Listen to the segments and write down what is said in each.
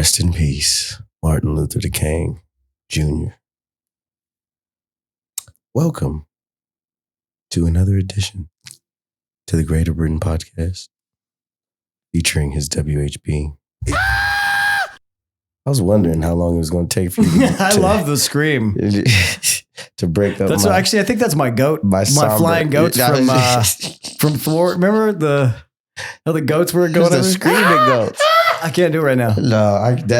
Rest in peace, Martin Luther King Jr. Welcome to another edition to the Greater Britain Podcast featuring his WHB. I was wondering how long it was going to take for you I love the scream. to break up. That's actually, I think that's my goat. My flying goats from Thor. Remember the goats were going the screaming goats. I can't do it right now. No, I can't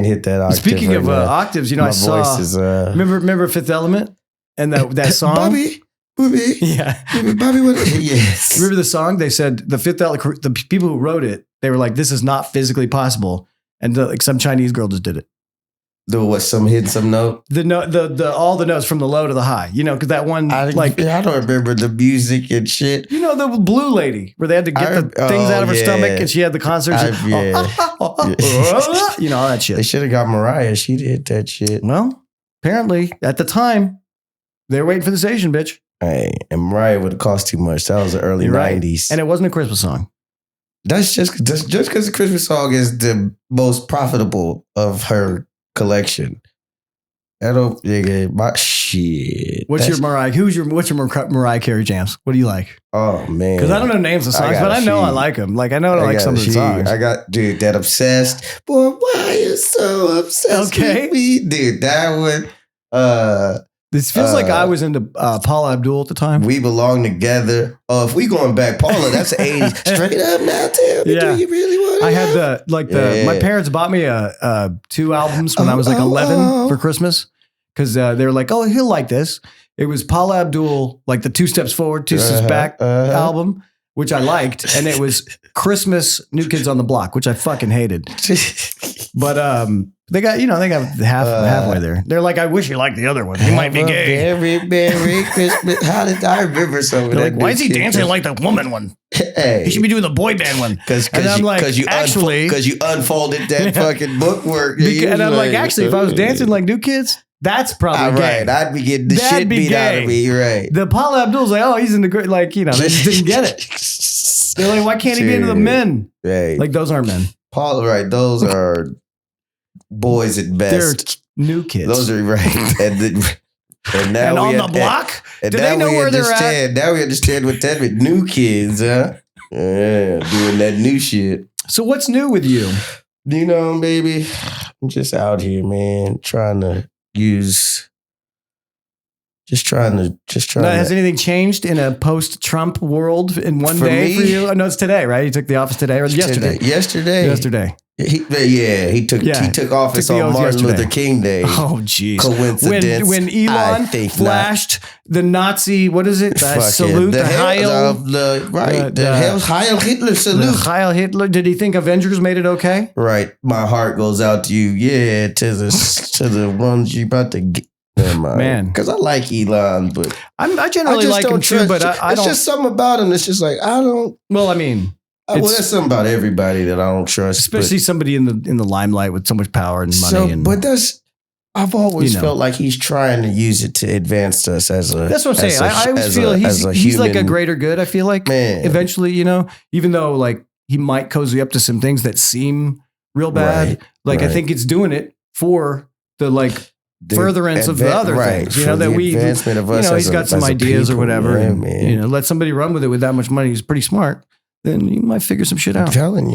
hit that octave. Speaking of octaves, my I saw. voice is, remember Fifth Element and that song? Bobby. Yeah. Bobby, what? Yes. Remember the song? They said the Fifth Element, the people who wrote it, they were like, this is not physically possible. And some Chinese girl just did it. Some hit some note? The all the notes from the low to the high, because that one, I don't remember the music and shit. The blue lady where they had to get the things out of her stomach and she had the concerts. All that shit. They should have got Mariah. She did that shit. Well, apparently at the time, they were waiting for the station, bitch. Hey, and Mariah would have cost too much. That was the early 90s. And it wasn't a Christmas song. That's just because the Christmas song is the most profitable of her collection. My shit. What's your Mariah Carey jams? What do you like? Oh man, because I don't know names of songs, but I know I like them. Like I know I like some of the songs. I got that Obsessed. Boy, why are you so obsessed with me, dude? That one. This feels like I was into Paula Abdul at the time. We Belong Together. Oh, if we going back, Paula, that's the 80s. Straight up now, tell me, do you really want to? I had my parents bought me 2 albums when I was like 11 for Christmas because they were like, oh, he'll like this. It was Paula Abdul, like the 2 Steps Forward, 2 Steps Back album, which I liked. And it was Christmas New Kids on the Block, which I fucking hated. But they got halfway there. They're like, I wish you liked the other one. He might be gay. Very Merry Christmas. How did I remember some of that? Like, why is he dancing like the woman one? Hey, he should be doing the boy band one. Because you unfolded that fucking bookwork. And I'm like, actually, if I was dancing like New Kids, that's probably gay. Right, I'd be getting the shit beat out of me. Right. The Paula Abdul's like, oh, he's in the great. Like, they just didn't get it. They're like, why can't he be into the men? Right. Like, those aren't men. Paula, right? Those are boys at best. They're new kids. Those are right. And now and on the block? Do they know where they're at? Now we understand what that means. New kids, huh? Yeah, doing that new shit. So what's new with you? Baby, I'm just out here, man, trying to. Now, has anything changed in a post-Trump world in one day for you? No, it's today, right? You took the office today or yesterday? Yesterday. He took office on Martin Luther King Day. Oh, jeez. Coincidence. When Elon flashed the Nazi, what is it? The salute, the Heil. The Heil Hitler salute. The Heil Hitler. Did he think Avengers made it okay? Right. My heart goes out to you. Yeah, to the ones you about to get. Man, because I like Elon, but I generally like him too. But I it's don't. Just something about him. It's just like I don't. Well, I mean, there's something about everybody that I don't trust, especially somebody in the limelight with so much power and money. But I've always felt like he's trying to use it to advance us as a. That's what I'm saying. I always feel he's like a greater good. I feel like eventually, even though like he might cozy up to some things that seem real bad. I think it's doing it for the furtherance of the other things, that we, advancement of us he's got some ideas or whatever, let somebody run with it with that much money. He's pretty smart. Then you might figure some shit out. I'm telling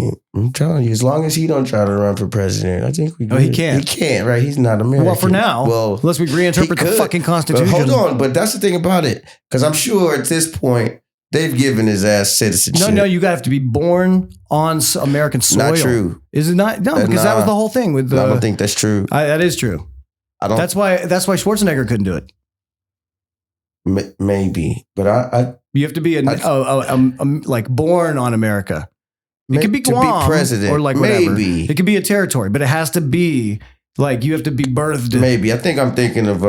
you, as long as he don't try to run for president, I think we. Oh, he can't. He can't, right? He's not American. Well, for now, unless we reinterpret the fucking Constitution. But hold on, but that's the thing about it, because I'm sure at this point they've given his ass citizenship. No, you have to be born on American soil. Not true. Is it not? No, because that was the whole thing with. I don't think that's true. That is true. That's why Schwarzenegger couldn't do it. Maybe, but you have to be like born on America. It could be Guam be president or like whatever. Maybe it could be a territory, but it has to be like you have to be birthed. Maybe I think I'm thinking of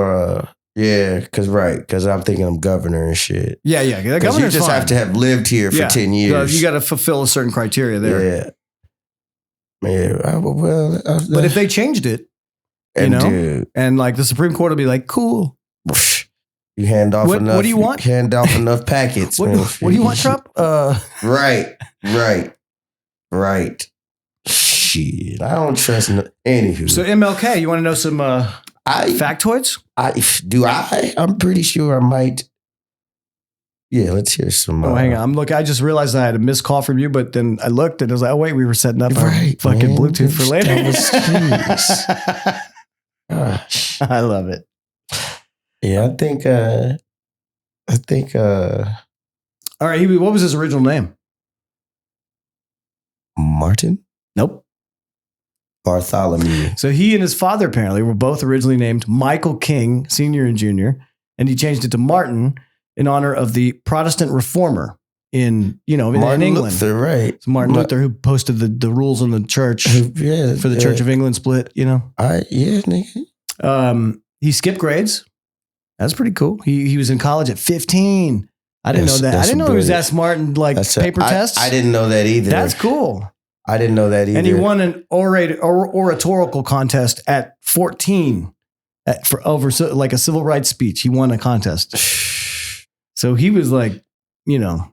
because I'm thinking I'm governor and shit. Yeah. Because you just have to have lived here for 10 years. You got to fulfill a certain criteria there. Yeah. But if they changed it, and like the Supreme Court will be like, cool. You hand off enough. What do you want? Hand off enough packets. What do you want, Trump? Right. Shit, I don't trust anywho. So MLK, you want to know some factoids? I'm pretty sure I might. Yeah, let's hear some. Hang on. I just realized I had a missed call from you, but then I looked and I was like, oh, wait, we were setting up our fucking Bluetooth for later. Gosh. I love it. Yeah, I think. All right, what was his original name? Martin? Nope. Bartholomew. So he and his father apparently were both originally named Michael King, Sr. and Jr., and he changed it to Martin in honor of the Protestant reformer in England. Luther, right? It's Martin Luther who posted the rules in the church for the Church of England split. Nigga. He skipped grades. That's pretty cool. He was in college at 15. I didn't know that. I didn't know he was that smart in paper tests. I didn't know that either. That's cool. I didn't know that either. And he won an oratorical contest at 14 for over like a civil rights speech. He won a contest. So he was like, Yeah,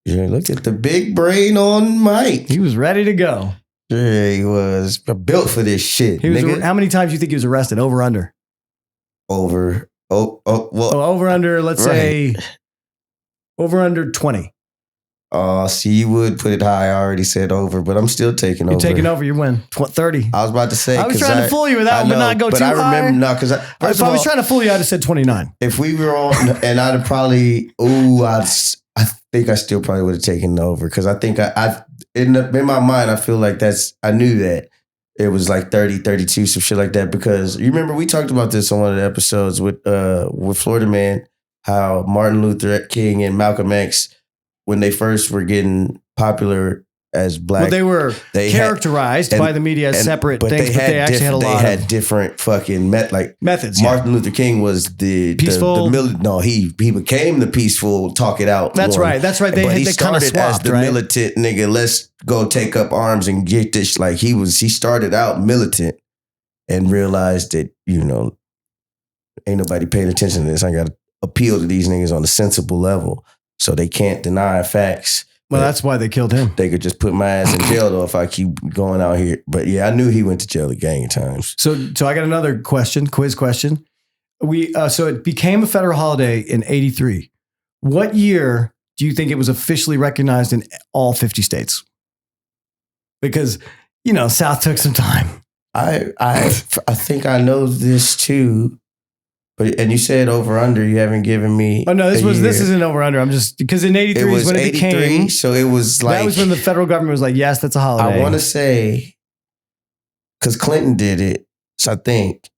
look at the big brain on Mike. He was ready to go. Yeah, he was built for this shit. How many times do you think he was arrested? Over, under? Over. Over, under, let's say over, under 20. See, you would put it high. I already said over, but I'm still taking over. You're taking over. You win 30. I was about to say. I was trying to fool you with that one, but not go too high. But I remember, because if I was trying to fool you, I'd have said 29. If we were on, and I'd have probably, I think I still probably would have taken over, because I think in my mind, I feel like I knew that it was like 30, 32, some shit like that, because you remember we talked about this on one of the episodes with Florida Man, how Martin Luther King and Malcolm X, when they first were getting popular as black, well, they were characterized by the media as separate things, but they actually had a lot of different fucking methods. Martin Luther King was the peaceful. He became the peaceful, talk it out. That's right. They kind of swapped, as the militant nigga. Let's go take up arms and get this. Like he started out militant and realized that ain't nobody paying attention to this. I got to appeal to these niggas on a sensible level, so they can't deny facts. Well, that's why they killed him. They could just put my ass in jail though if I keep going out here. But yeah, I knew he went to jail a gang of times. So I got another quiz question. So it became a federal holiday in 1983. What year do you think it was officially recognized in all 50 states? Because South took some time. I think I know this too. And you said over under. You haven't given me. Oh no, this isn't over under. I'm just because in '83 is when it became. So it was like that was when the federal government was like, yes, that's a holiday. I want to say because Clinton did it. So I think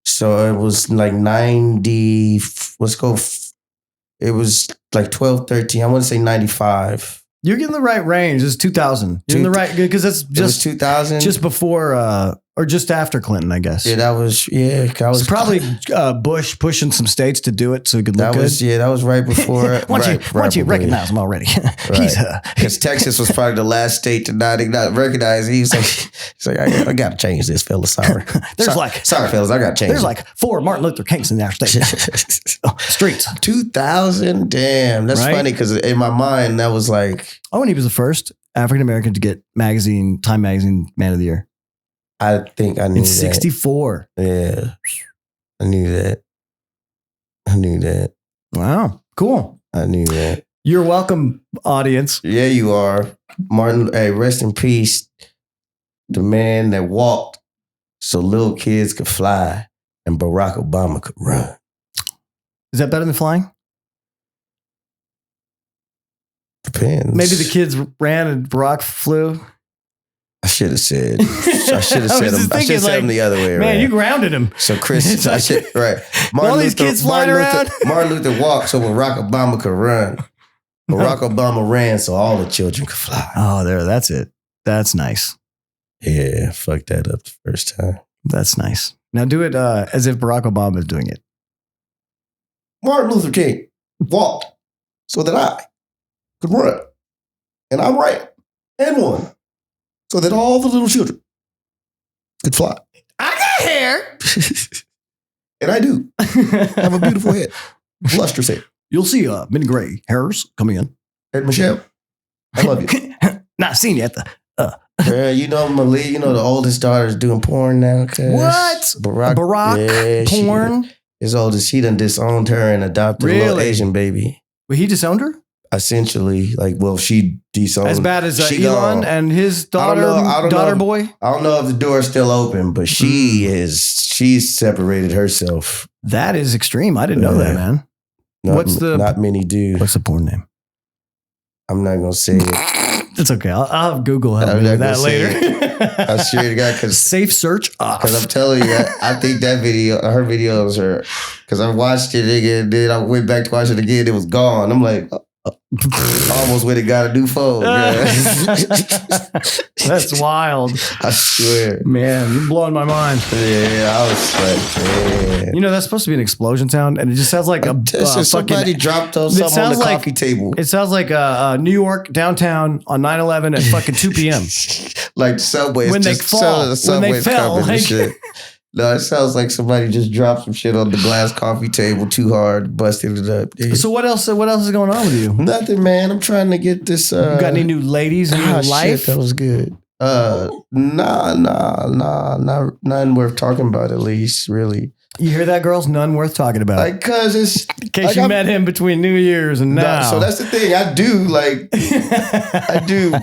so. It was like 90. Let's go. It was like 12, 13. I want to say 95. You're getting the right range. It's 2000. You're in the right because that's just 2000, just before or just after Clinton, I guess. Yeah, that was it's probably Bush pushing some states to do it so it could look good. That was right before. once you recognize him already, because Texas was probably the last state to not recognize. He's like, I got to change this, fellas. Sorry, sorry, fellas, I got to change. There's like 4 Martin Luther Kings in the United States streets. 2000, damn, that's funny because in my mind that was like, and he was the first African American to get Time Magazine Man of the Year. I think I knew in 64. Yeah. I knew that. Wow. Cool. I knew that. You're welcome, audience. Yeah, you are. Martin, hey, rest in peace. The man that walked so little kids could fly and Barack Obama could run. Is that better than flying? Depends. Maybe the kids ran and Barack flew. I should have said him the other way around. Man, you grounded him. So Chris, right. All these kids flying around. Martin Luther walked so Barack Obama could run. Barack Obama ran so all the children could fly. Oh, that's it. That's nice. Yeah, fuck that up the first time. That's nice. Now do it as if Barack Obama is doing it. Martin Luther King walked so that I could run. And I ran and won. So that all the little children could fly. I got hair. And I do. I have a beautiful head. Lustrous hair. You'll see many gray hairs coming in. And Michelle, I love you. Not seen you at Girl, you know Malik, you know the oldest daughter is doing porn now. What? Barack porn? His oldest, he done disowned her and adopted a little Asian baby. Well, he disowned her? Essentially, like, well, she disowned. As bad as Elon and his daughter boy? I don't know if the door's still open, but she's separated herself. That is extreme. I didn't know that, man. Not many do. What's the porn name? I'm not going to say it. It's okay. I'll have Google help me with that later. I swear to God, because safe search off. Because I'm telling you, I think that video, her videos are, because I watched it again, then I went back to watch it again, it was gone. I'm like, almost where they got a new phone. That's wild. I swear. Man, you're blowing my mind. Yeah, I was like, man. You know, that's supposed to be an explosion sound, and it just sounds like somebody dropped something on the coffee table. It sounds like New York downtown on 9/11 at fucking 2 p.m. Like Subway. When they fall. When they fell. No, it sounds like somebody just dropped some shit on the glass coffee table too hard, busted it up. Dude. So what else is going on with you? Nothing, man. I'm trying to get this. You got any new ladies in your life? Shit, that was good. Nah, nothing worth talking about. At least, really. You hear that, girls? None worth talking about. Like, cause it's in case you met him between New Year's and now. So that's the thing. I do,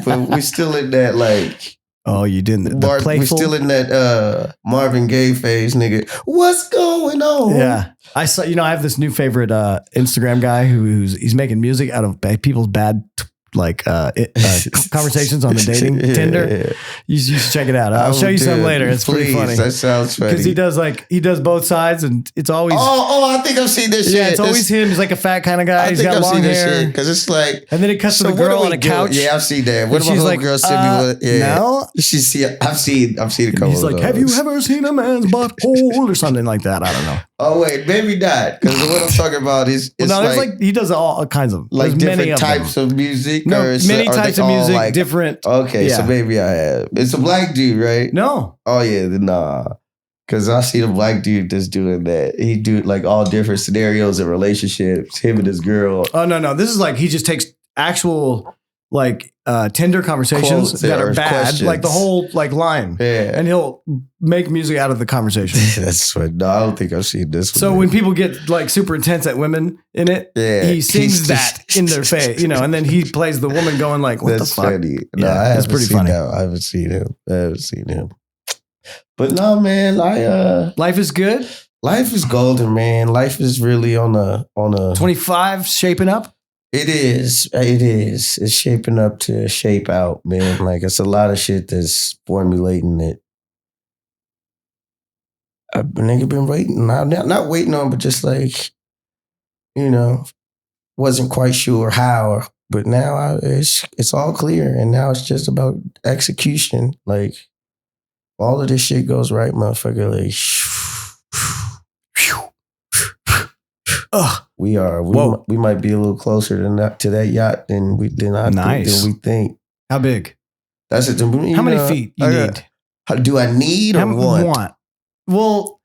but we're still in that like. Oh, you didn't. We're still in that Marvin Gaye phase, nigga. What's going on? Yeah, I saw. I have this new favorite Instagram guy he's making music out of people's bad conversations on the dating Tinder. You should check it out. I'll show you some later. It's pretty funny. That sounds funny. Because he does both sides, and it's always I think I've seen this shit. Yeah, it's always him. He's like a fat kind of guy. He's got long hair. Because it's like, and then it cuts to the girl on a couch. Yeah, I've seen that. What about my girl sent me with? Yeah, no, I've seen a couple. He's like, have you ever seen a man's butthole or something like that? I don't know. Oh wait, maybe not. Because what I'm talking about is there's like he does all kinds of different types of music. No, many types of music, different. Okay, so maybe I have. It's a black dude, right? No. Oh yeah, nah. Because I see the black dude that's doing that. He do like all different scenarios and relationships. Him and his girl. Oh no, this is like he just takes actual Tinder conversations that are bad, questions. Like the whole line, and he'll make music out of the conversation. That's what. No, I don't think I've seen this one. So when people get super intense at women in it, he sings that in their face, and then he plays the woman going like, "What the fuck?" Funny. No, that's pretty funny. I haven't seen him. But no, man, life is good. Life is golden, man. Life is really on a 25 shaping up. It is. It's shaping up to shape out, man. Like, it's a lot of shit that's formulating it. I've been waiting. Not waiting on, but just wasn't quite sure how. But now it's all clear, and now it's just about execution. Like, all of this shit goes right, motherfucker. Like, we might be a little closer to that yacht than we think. How big? That's it. How many feet you need? Do I need or want? Well,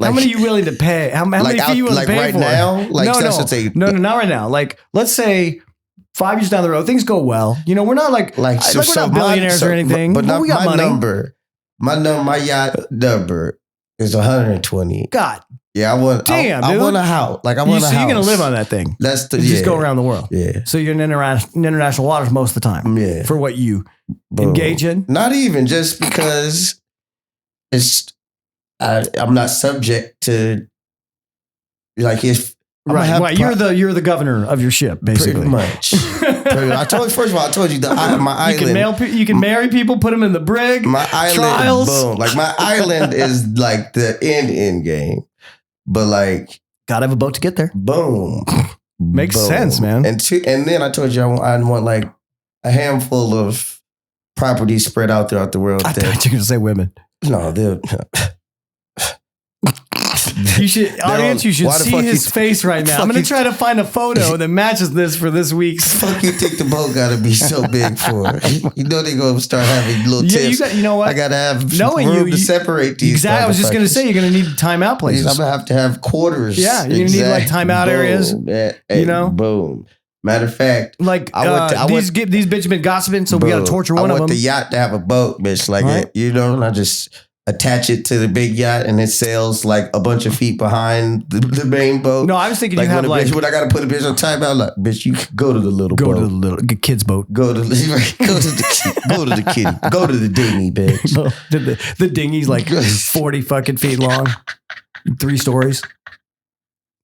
how many are you willing to pay? How many feet are you willing to pay right for? Now? No, not right now. Like, let's say 5 years down the road, things go well. We're not we're not billionaires or anything. But we got money. My yacht number is 120. God. Yeah, I want a house. I want a house. So you're going to live on that thing. Just go around the world. Yeah. So you're in international waters most of the time. Yeah. For what you engage in? Not even just because I'm not subject to if right. You're the governor of your ship, basically. Pretty much. I told you my island. You can marry people, put them in the brig. My island, trials. Boom. My island is the end game. But gotta have a boat to get there. Boom. Makes sense, man. And then I told you I want a handful of properties spread out throughout the world. I thought you were gonna say women. No, they're. You should see his face right now. I'm going to try to find a photo that matches this for this week's. Fuck you think the boat got to be so big for? They're going to start having little tips. You know what? I got to have room to separate these. Exactly. I was just going to say, you're going to need timeout places. I'm going to have quarters. Yeah. You're going to need timeout areas. Boom. Matter of fact, Like these bitches been gossiping, so we got to torture one of them. I want the yacht to have a boat, bitch. Like right. and I just attach it to the big yacht, and it sails like a bunch of feet behind the main boat. No, I was thinking like you have when like when I got to put a bitch on timeout. Like, bitch, you go to the little boat. Go to the little kids boat. Go to the kitty. Go to the dinghy, bitch. the dinghy's like 40 fucking feet long, 3 stories.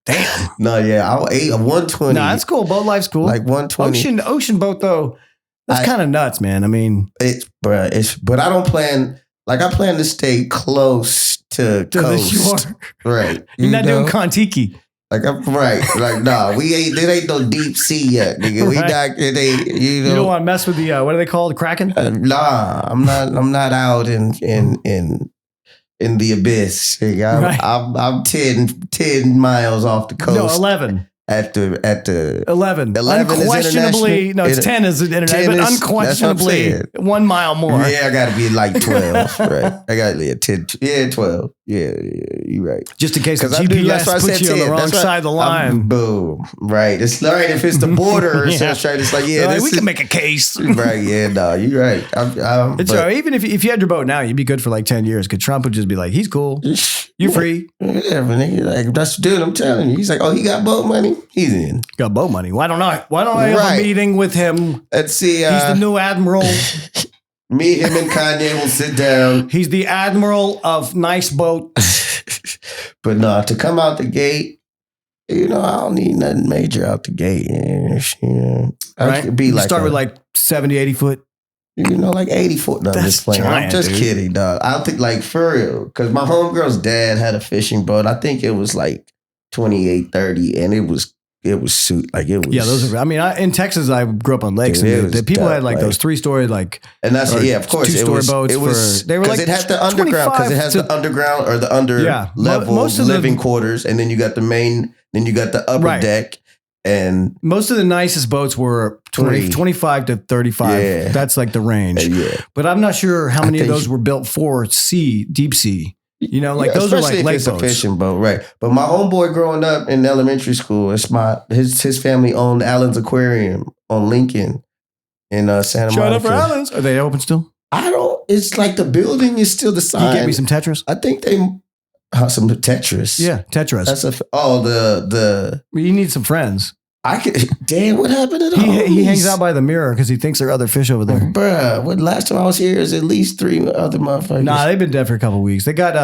Damn. No, yeah, I ate a 120. No, that's cool. Boat life's cool. Like 120. Ocean boat though. That's kind of nuts, man. I mean, but I don't plan. Like I plan to stay close to coast. The shore. Right. You're not doing Kon-Tiki. Like I'm right. Like nah, there ain't no deep sea yet, nigga. We not. It ain't. You don't want to mess with the what do they call the Kraken? Nah, I'm not out in the abyss. I'm 10 miles off the coast. No, 11. At the 11. 11 unquestionably, is no, it's 10 is international, but unquestionably 1 mile more. Yeah, I got to be like 12, right? I got 10, 12. Yeah, you're right. Just in case the GPS puts you on the wrong side of the line. Boom. Right. It's right if it's the border. Yeah. So it's like, yeah, we can make a case. Right. Yeah, no, you're right. It's even if you had your boat now, you'd be good for like 10 years because Trump would just be like, he's cool. You're free. Yeah, but nigga, like, that's dude, I'm telling you. He's like, oh, he got boat money? He's in. Got boat money. Why don't I have a meeting with him? Let's see. He's the new admiral. Me, him, and Kanye will sit down. He's the admiral of nice boat. But no, to come out the gate, I don't need nothing major out the gate. I could be like start with like 70, 80 foot. Like 80 foot. No, that's just playing. Giant, I'm just kidding, dog. I don't think like for real. Because my homegirl's dad had a fishing boat. I think it was like 28, 30, and it was like it was. Yeah, those are. I mean, in Texas, I grew up on lakes, and the people had like those 3-story like. And that's of course 2-story boats. They were like it has the underground because it has the underground or the under level living quarters, and then you got the main. Then you got the upper deck. And most of the nicest boats were 25 to 35. Yeah. That's like the range. Yeah. But I'm not sure how many of those were built for deep sea. Those are like lake boats. A fishing boat, right? But my homeboy growing up in elementary school, his family owned Allen's Aquarium on Lincoln in Santa Monica. Shout out for Allen's. Are they open still? It's like the building is still the sign. Can you get me some Tetris? I think they. Some Tetris. Yeah, Tetris. That's the. You need some friends. Damn, what happened to those? He hangs out by the mirror because he thinks there are other fish over there. Bruh, last time I was here is at least 3 other motherfuckers. Nah, they've been dead for a couple of weeks. They got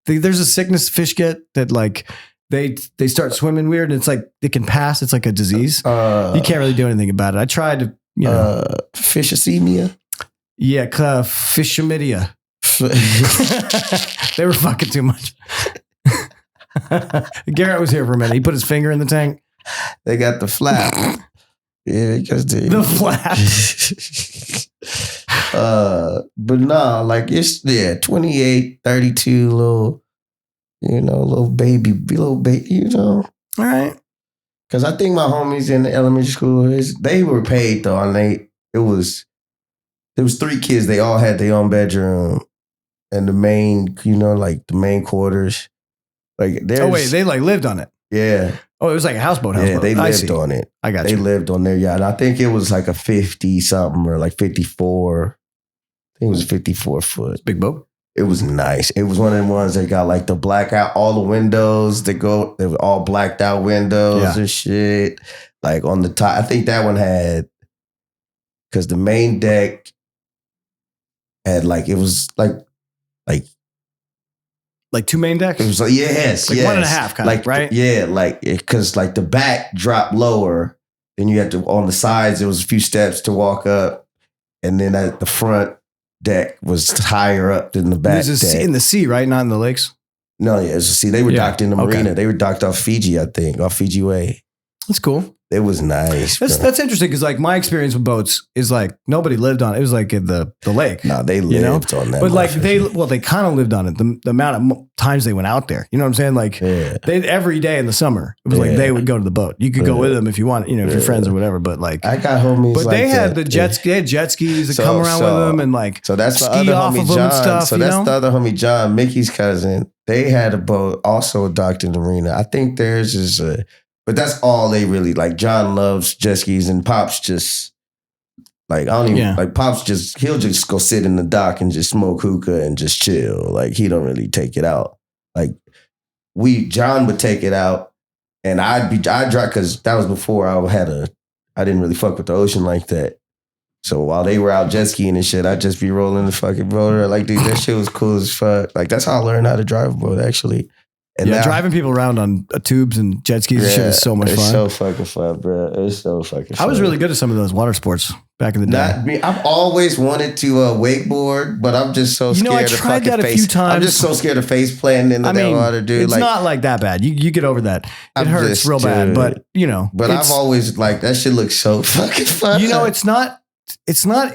there's a sickness fish get that like they start swimming weird and it's like they can pass. It's like a disease. You can't really do anything about it. I tried to, Fishasemia. Yeah, Fishamidia. They were fucking too much. Garrett was here for a minute. He put his finger in the tank. They got the flap. Yeah, because the flap. But no, like it's 28, 32, little baby. All right. Because I think my homies in the elementary school they were paid though, and there was 3 kids. They all had their own bedroom. And the main, like the main quarters. Like they like lived on it. Yeah. Oh, it was like a houseboat. Yeah, they lived on it. I got you. They lived on their yacht. And I think it was like a 50 something or like 54. I think it was a 54 foot. Big boat. It was nice. It was one of the ones that got like the blackout, all the windows they were all blacked out windows and shit. Like on the top. I think that one had, because the main deck had like, it was like 2 main decks? It was like, yes. 1.5 kind of, right? Yeah, because like the back dropped lower. Then you had to, on the sides, there was a few steps to walk up. And then at the front deck was higher up than the back deck. In the sea, right? Not in the lakes? No, yeah. See, they were docked in the marina. They were docked off Fiji, I think, off Fiji Way. That's cool. It was nice. That's interesting because like my experience with boats is like nobody lived on it. It was like in the lake. No, they lived on that. But like they kind of lived on it. The amount of times they went out there. You know what I'm saying? Like they every day in the summer, it was like they would go to the boat. You could go with them if you want, if you're friends or whatever. But like I got homies. But they had the jet skis that come around with them and like so that's the other homie John. So that's the other homie John, Mickey's cousin. They had a boat also docked in the marina. I think theirs is But that's all they really like. John loves jet skis, and Pops just like I don't even like Pops. He'll just go sit in the dock and just smoke hookah and just chill. Like he don't really take it out. Like John would take it out, and I'd drive because that was before I didn't really fuck with the ocean like that. So while they were out jet skiing and shit, I'd just be rolling the fucking roller. Like, dude, that shit was cool as fuck. Like, that's how I learned how to drive a boat, actually. And now, driving people around on tubes and jet skis and shit is so much fun. It's so fucking fun, bro. It's so fucking fun. I was really good at some of those water sports back in the day. Not me. I've always wanted to wakeboard, but I'm just so scared I tried that a few times. I'm just so scared of face planting into that water, dude. It's not like that bad. You get over that. It hurts real bad, but you know. But I've always like that shit looks so fucking fun. You know, it's not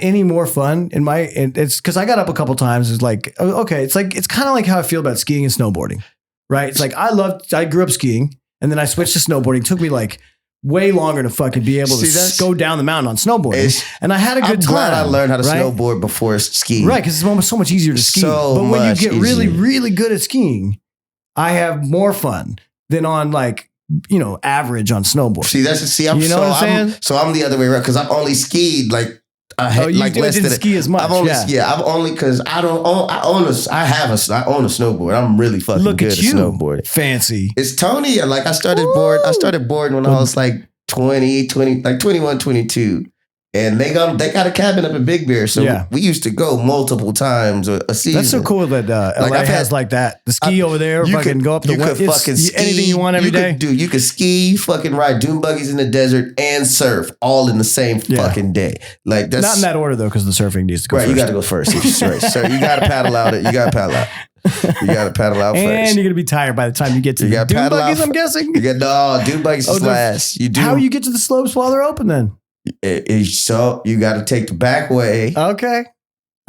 any more fun it's because I got up a couple times. It's like, okay, it's kind of like how I feel about skiing and snowboarding, right? It's like I grew up skiing and then I switched to snowboarding. It took me like way longer to fucking be able to go down the mountain on snowboarding. And I had a good time. I'm glad I learned how to snowboard before skiing. Right, because it's so much easier to ski. But when you get really, really good at skiing, I have more fun than on like, you know, average on snowboard. You know what I'm saying? So I'm the other way around because I've only skied like didn't ski as much. I've only because I own a snowboard. I'm really fucking good at snowboarding. Fancy. It's Tony. Like I started boarding when I was like 21, 22. And they got a cabin up in Big Bear. So we used to go multiple times a season. That's so cool that LA has like that. The ski over there, fucking go up the west. Anything you want every day. Dude, you could ski, fucking ride dune buggies in the desert and surf all in the same fucking day. Like that's not in that order though, because the surfing needs to go first. You got to go first. Right. So you got to paddle out. You got to paddle out. You got to paddle out first. And you're going to be tired by the time you get to the dune buggies, I'm guessing. You got dune buggies is last. How you get to the slopes while they're open then? So you got to take the back way. Okay.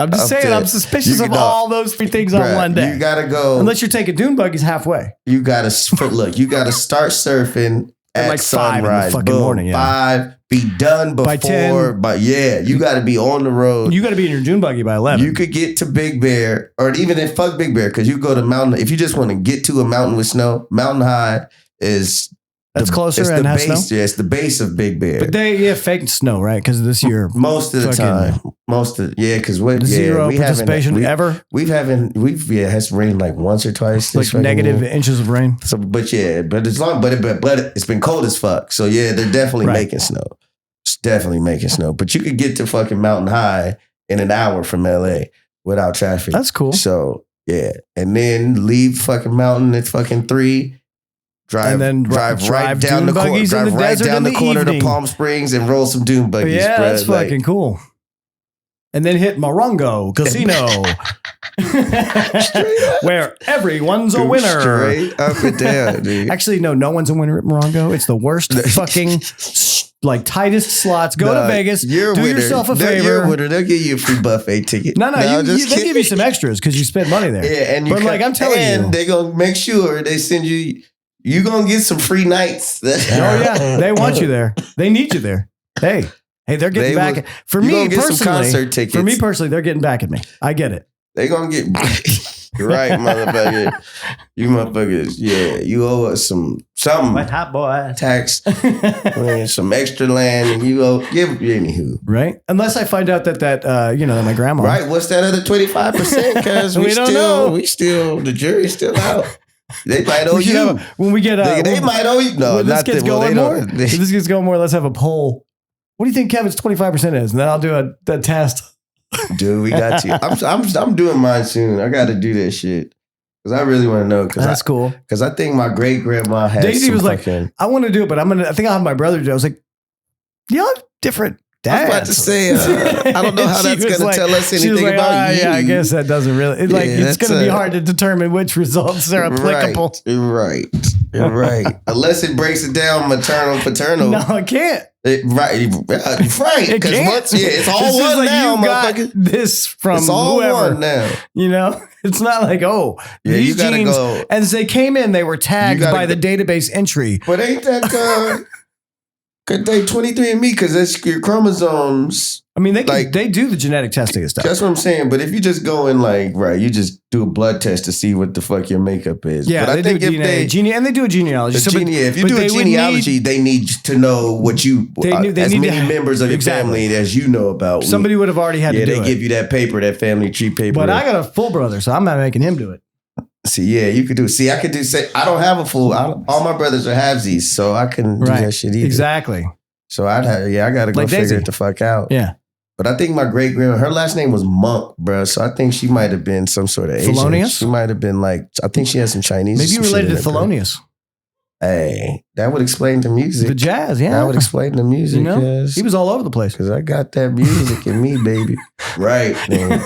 I'm just saying, I'm suspicious of all those three things on one day. You got to go. Unless you're taking dune buggies halfway. You got to, look, you got to start surfing at like sunrise. 5 in the fucking morning. 5, be done before. By 10. But you got to be on the road. You got to be in your dune buggy by 11. You could get to Big Bear, or even if fuck Big Bear, because you go to mountain. If you just want to get to a mountain with snow, Mountain High is... That's closer and has base, snow? Yeah, it's the base of Big Bear. But they fake snow, right? Because this year, most of the time, because zero participation ever. Has rained like once or twice. Like negative inches of rain. So, but it's been cold as fuck. So yeah, they're definitely making snow. It's definitely making snow. But you could get to fucking Mountain High in an hour from LA without traffic. That's cool. So yeah, and then leave fucking mountain at fucking 3. Drive right down the corner to Palm Springs and roll some dune buggies. Yeah, that's fucking cool. And then hit Morongo Casino, where everyone's a winner. Straight up and down, dude. Actually, no one's a winner at Morongo. It's the worst fucking tightest slots. Go to Vegas. Do yourself a favor. You're a winner. They'll give you a free buffet ticket. No, they give you some extras because you spent money there. Yeah, I'm telling you, they're gonna make sure they send you. You're going to get some free nights. They want you there. They need you there. Hey, they're getting back. For me personally, they're getting back at me. I get it. They're going to get... You're right, motherfucker. You motherfuckers. Yeah, you owe us something. My hot boy. Tax. Some extra land. And you owe... Anywho. Right? Unless I find out that my grandma... Right. What's that other 25%? Because we don't know. The jury's still out. They might owe you. When we get they might owe you. No, this gets going more. This gets going more. Let's have a poll. What do you think Kevin's 25% is? And then I'll do a test. Dude, we got you. I'm doing mine soon. I got to do that shit because I really want to know. That's cool. Because I think my great grandma had. Daisy was like, I want to do it, but I think I'll have my brother do it. I was like, y'all have different. Dads. I was about to say, I don't know how that's going to tell us anything about you. Yeah, I guess that doesn't really. It's going to be hard to determine which results are applicable. Right. Unless it breaks it down maternal, paternal. No, it can't. Right. It can't. It's all one now, motherfucker. This from it's all whoever. One now. You know, it's not like, these you genes, go. As they came in, they were tagged by the database entry. But ain't that Could they 23andMe because that's your chromosomes. I mean, they do the genetic testing and stuff. That's what I'm saying. But if you just go in you just do a blood test to see what the fuck your makeup is. Yeah, but I think and they do a genealogy. If you do a genealogy, they need to know what you as many members of your family as you know about. Somebody would have already had to do it. Yeah, they give you that paper, that family tree paper. But I got a full brother, so I'm not making him do it. See, yeah, you could do. See, I could do. Say, I don't have a full. All my brothers are halvesies, so I couldn't do that shit either. Exactly. So I got to go figure it the fuck out. Yeah. But I think my great grandma, her last name was Monk, bro. So I think she might have been some sort of Asian. Thelonious? She might have been I think she has some Chinese. Maybe you related to Thelonious. Hey, that would explain the music. The jazz, yeah. That would explain the music. He was all over the place. Because I got that music in me, baby. Right, man.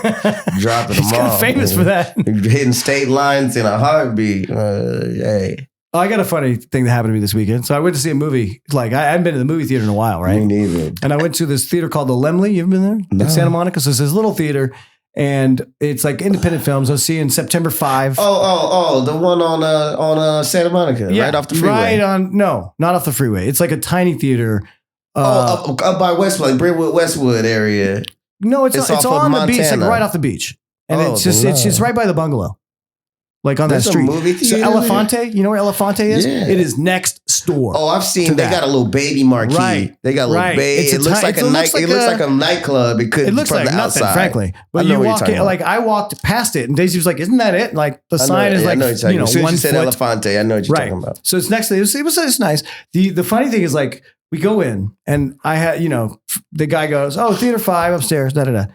Dropping them off. He's famous for that. Hitting state lines in a heartbeat. Hey. I got a funny thing that happened to me this weekend. So I went to see a movie. I hadn't been to the movie theater in a while, right? Me neither. And I went to this theater called the Lemley. You ever been there? No. In Santa Monica. So it's this little theater. And it's independent films. I was seeing September 5. Oh, the one on Santa Monica, right off the freeway. No, not off the freeway. It's like a tiny theater. Up by Westwood, Brentwood, Westwood area. No, it's on the beach, right off the beach. And it's right by the bungalow. On that street. Movie theater, so Elefante, you know where Elefante is? Yeah. It is next door. Oh, I've seen. They got a little baby marquee. Right. They got a little baby. It looks like a nightclub. It looks from like the nothing, outside. Frankly. But you walk in, I walked past it, and Daisy was like, "Isn't that it?" The sign is I know what you're talking about. 1 foot. Said Elefante. I know what you're talking about. So it's next to it's nice. The funny thing is we go in, and I had the guy goes, "Oh, theater 5 upstairs." Da da da.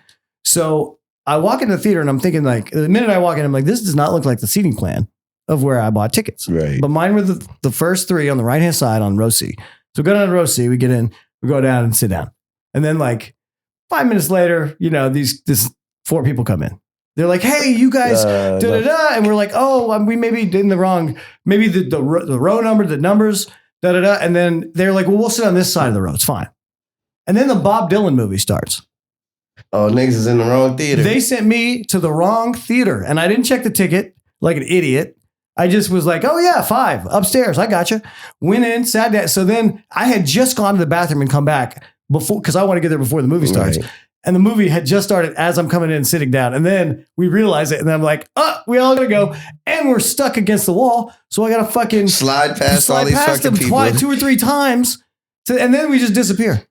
So I walk into the theater, and I'm thinking the minute I walk in, I'm like, "This does not look like the seating plan of where I bought tickets." Right. But mine were the first 3 on the right-hand side on row C. So we go down to row C, we get in, we go down and sit down. And then 5 minutes later, these 4 people come in. They're like, "Hey, you guys, da-da-da." And we're like, "Oh, we maybe did in the wrong, maybe the row number, the numbers, da-da-da." And then they're like, "Well, we'll sit on this side of the row. It's fine." And then the Bob Dylan movie starts. Oh, niggas is in the wrong theater. They sent me to the wrong theater. And I didn't check the ticket like an idiot. I just was like, "Oh yeah, 5 upstairs. I gotcha." Went in, sat down. So then I had just gone to the bathroom and come back because I want to get there before the movie starts. Right. And the movie had just started as I'm coming in and sitting down. And then we realize it. And I'm like, we all gotta go. And we're stuck against the wall. So I gotta fucking slide past all these fucking people 2 or 3 times. And then we just disappear.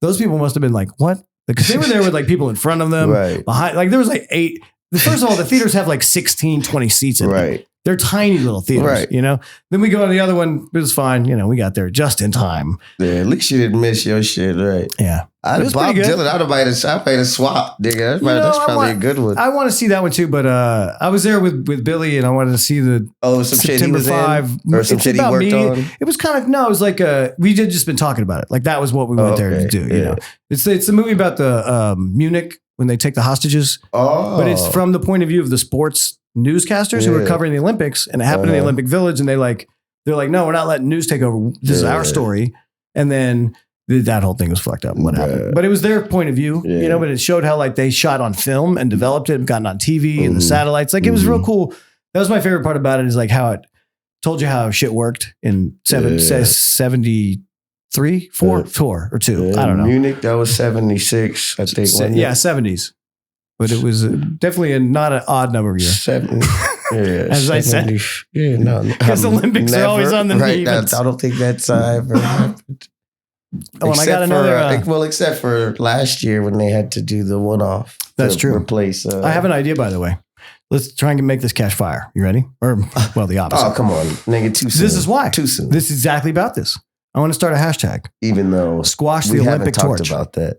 Those people must have been like, "What?" Because they were there with people in front of them, right. Behind. There was 8. First of all, the theaters have 16, 20 seats in them. They're tiny little theaters, Then we go on the other one. It was fine. We got there just in time. Yeah, at least you didn't miss your shit, right? Yeah. Bob Dylan, I'd have made a swap, nigga. That's probably a good one. I want to see that one too, but I was there with Billy and I wanted to see the some September shit he was 5. In? Or some shit he worked on? It was kind of, no, it was we had just been talking about it. That was what we went there to do, It's a movie about the Munich when they take the hostages. Oh. But it's from the point of view of the sports newscasters who were covering the Olympics, and it happened in the Olympic Village, and they're like, "No, we're not letting news take over. This is our story." And then that whole thing was fucked up. What happened? But it was their point of view, but it showed how they shot on film and developed it and gotten on TV and the satellites. It was real cool. That was my favorite part about it, is how it told you how shit worked in 73, 4 or 2. I don't know. Munich, that was 76, I think. 70s. But it was definitely not an odd number of years. 70. Yeah, as 70, I said. Yeah, no. Because Olympics are always on the right. I don't think that's ever happened. Oh, and I got another. Except for last year when they had to do the one-off. That's true. Replace. I have an idea, by the way. Let's try and make this cash fire. You ready? Or, the opposite. Oh, come on. Nigga, too soon. This is why. Too soon. This is exactly about this. I want to start a hashtag. Even though squash the Olympic torch. We haven't talked about that.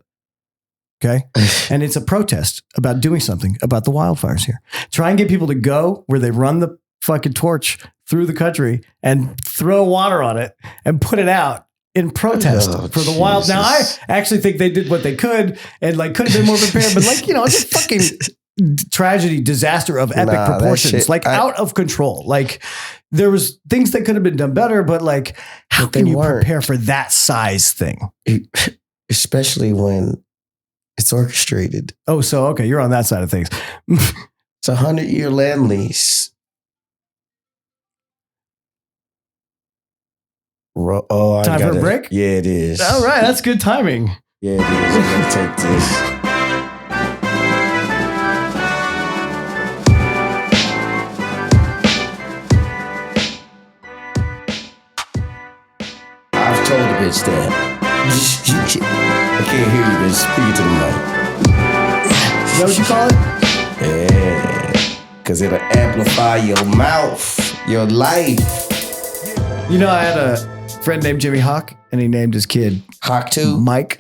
Okay. And it's a protest about doing something about the wildfires here. Try and get people to go where they run the fucking torch through the country and throw water on it and put it out in protest for the wild. Now, I actually think they did what they could and could have been more prepared, but it's a fucking tragedy, disaster of epic proportions, out of control. There was things that could have been done better, but how can you prepare for that size thing? Especially when it's orchestrated. Oh, so, okay. You're on that side of things. It's a 100-year land lease. Oh, Time for a break? Yeah, it is. All right, that's good timing. Yeah, it is. I'm going to take this. I've told the bitch that. I can't hear you, bitch. Speak it to the mic. Is that what you call it? Yeah. Because it'll amplify your mouth, your life. You know, I had a friend named Jimmy Hawk, and he named his kid Hawk too? Mike.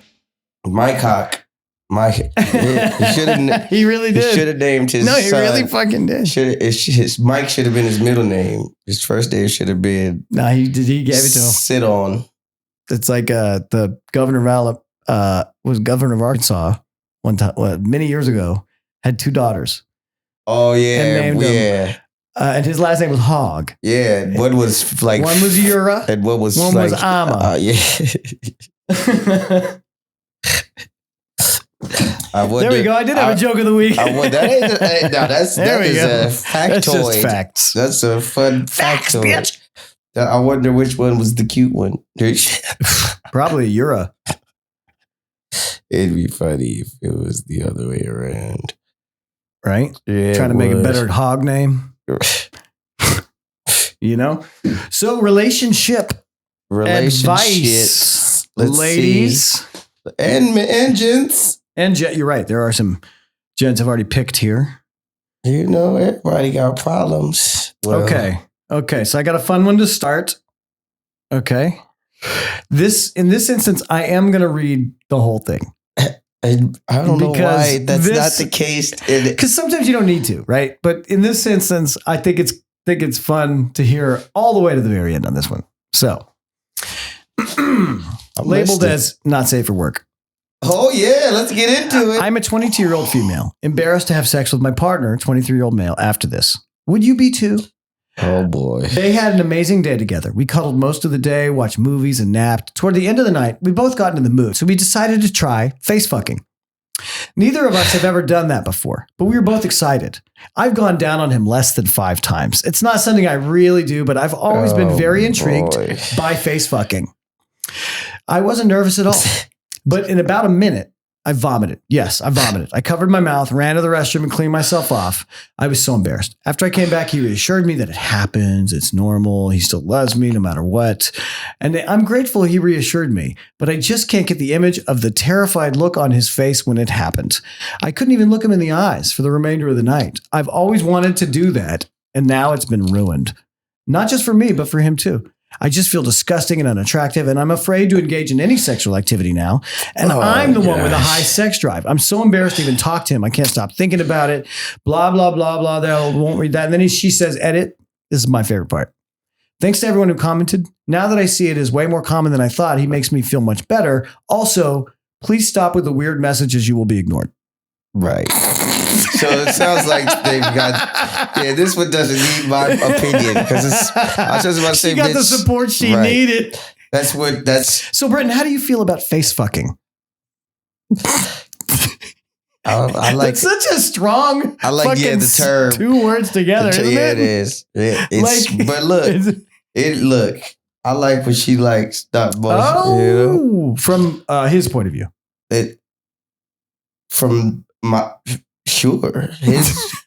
Mike Hawk. Mike. He should have. He really did. He should have named his No, he son. really fucking did. His Mike should have been his middle name. His first name should have been. No, he did. He gave it to him. Sit on. It's like the governor of was governor of Arkansas one time, many years ago, had 2 daughters. Oh yeah, and named him. And his last name was Hogg. Yeah, what was like? One was Ura, and what was one like? was Ama. Yeah. There we go. I did have a joke of the week. That is a factoid. That's just facts. That's a fun Facts, factoid. bitch. I wonder which one was the cute one. Probably Ura. It'd be funny if it was the other way around. Right? Yeah, Trying to make a better hog name. You know? So relationship advice. Ladies. And gents. And you're right. There are some gents I've already picked here. You know, everybody got problems. Well, Okay. So I got a fun one to start. Okay. In this instance, I am going to read the whole thing. And I don't know why that's not the case. Because sometimes you don't need to, right? But in this instance, I think it's fun to hear all the way to the very end on this one. So, labeled as not safe for work. Oh yeah, let's get into it. I'm a 22-year-old female, embarrassed to have sex with my partner, 23-year-old male, after this. Would you be too? Oh boy. They had an amazing day together. We cuddled most of the day, watched movies, and napped. Toward the end of the night, we both got into the mood, so we decided to try face fucking. Neither of us have ever done that before, but we were both excited. I've gone down on him less than 5 times. It's not something I really do, but I've always been very intrigued by face fucking. I wasn't nervous at all, but in about a minute, I vomited. Yes, I vomited. I covered my mouth, ran to the restroom, and cleaned myself off. I was so embarrassed. After I came back, he reassured me that it happens. It's normal. He still loves me no matter what. And I'm grateful he reassured me, but I just can't get the image of the terrified look on his face when it happened. I couldn't even look him in the eyes for the remainder of the night. I've always wanted to do that, and now it's been ruined. Not just for me, but for him too. I just feel disgusting and unattractive, and I'm afraid to engage in any sexual activity now. And I'm the one with a high sex drive. I'm so embarrassed to even talk to him. I can't stop thinking about it. Blah, blah, blah, blah. They won't read that. And then she says, edit. This is my favorite part. Thanks to everyone who commented. Now that I see it is way more common than I thought, he makes me feel much better. Also, please stop with the weird messages. You will be ignored. Right. So it sounds like they've got. Yeah, this one doesn't need my opinion because I was just about to say. She got the support she needed. That's. So, Britton, how do you feel about face fucking? I like. It's such a strong. I like the term. 2 words together. Isn't it is. But look. I like what she likes. From his point of view. From my. Sure.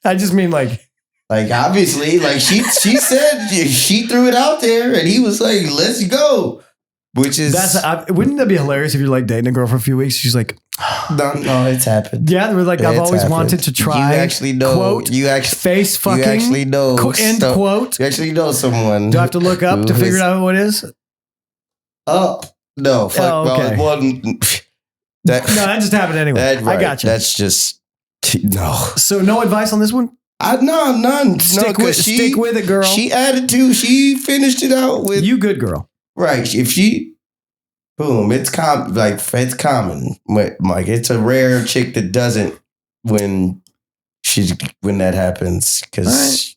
I just mean like obviously, like she said, she threw it out there and he was like, let's go. Which is. Wouldn't that be hilarious if you're like dating a girl for a few weeks? She's like, no, it's happened. Yeah, we're like, I've always wanted to try. You actually know. Quote, face fucking. You actually know. End quote. You actually know someone. Do I have to look up to figure out who it is? Oh, no. Fuck. Okay. That just happened anyway. Right. I got you. That's just. No. So no advice on this one? No, none. Stick with it, girl. She finished it out with. You good girl. Right. If she, boom, it's common. It's common. Like it's a rare chick that doesn't when that happens because